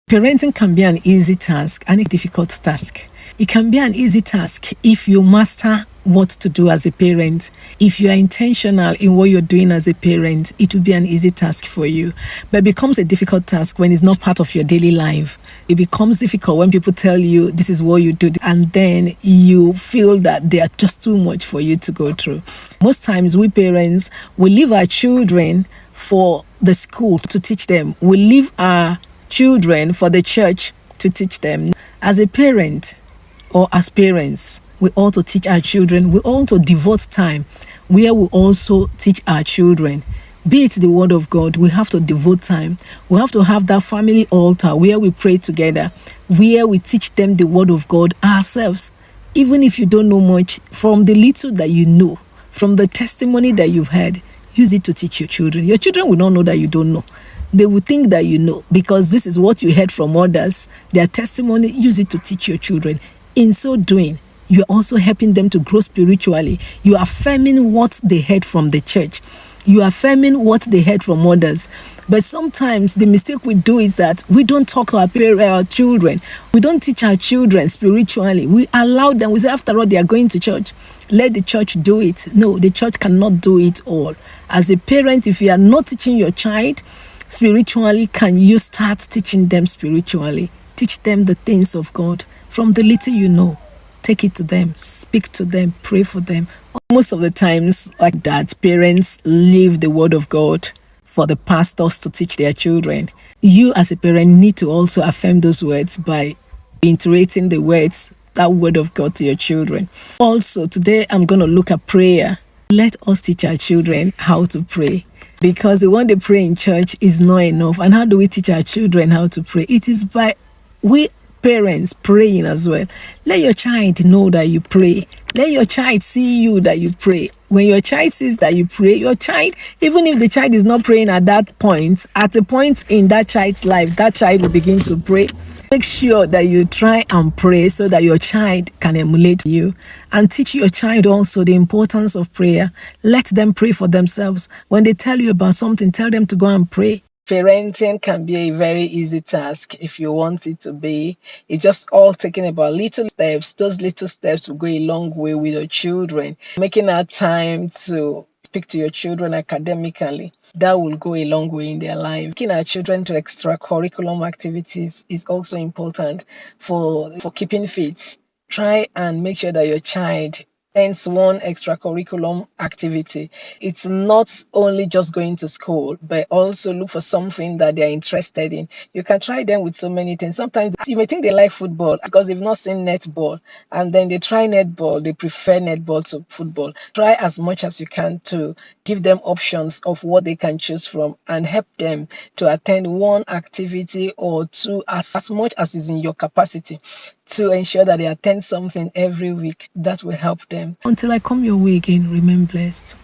Parenting can be an easy task and a difficult task. It can be an easy task if you master what to do as a parent. If you are intentional in what you're doing as a parent, it will be an easy task for you. But it becomes a difficult task when it's not part of your daily life. It becomes difficult when people tell you this is what you do, and then you feel that they are just too much for you to go through. Most times we parents, we leave our children for the school to teach them. We leave our children for the church to teach them. As a parent or as parents, we ought to teach our children. We ought to devote time where we also teach our children. Be it the word of God, we have to devote time. We have to have that family altar where we pray together, where we teach them the word of God ourselves. Even if you don't know much, from the little that you know, from the testimony that you've heard, use it to teach your children. Your children will not know that you don't know. They will think that you know, because this is what you heard from others. Their testimony, use it to teach your children. In so doing, you are also helping them to grow spiritually. You are affirming what they heard from the church. You are affirming what they heard from others. But sometimes the mistake we do is that we don't talk to our children. We don't teach our children spiritually. We allow them. We say, after all, they are going to church. Let the church do it. No, the church cannot do it all. As a parent, if you are not teaching your child spiritually, can you start teaching them spiritually? Teach them the things of God. From the little you know, take it to them, speak to them, pray for them. Most of the times like that, parents leave the word of God for the pastors to teach their children. You as a parent need to also affirm those words by iterating the words, that word of God, to your children. Also, today I'm going to look at prayer. Let us teach our children how to pray, because the one they pray in church is not enough. And how do we teach our children how to pray? It is by we parents praying as well. Let your child know that you pray. Let your child see you that you pray. When your child sees that you pray, your child, even if the child is not praying at that point, at a point in that child's life, that child will begin to pray. Make sure that you try and pray so that your child can emulate you, and teach your child also the importance of prayer. Let them pray for themselves. When they tell you about something, tell them to go and pray. Parenting can be a very easy task if you want it to be. It's just all taking about little steps. Those little steps will go a long way with your children. Making that time to speak to your children academically, that will go a long way in their life. Taking our children to extracurriculum activities is also important for keeping fit. Try and make sure that your child ends one extracurriculum activity. It's not only just going to school, but also look for something that they're interested in. You can try them with so many things. Sometimes you may think they like football because they've not seen netball, and then they try netball. They prefer netball to football. Try as much as you can to give them options of what they can choose from, and help them to attend one activity or two as much as is in your capacity, to ensure that they attend something every week. That will help them. Until I come your way again, remain blessed.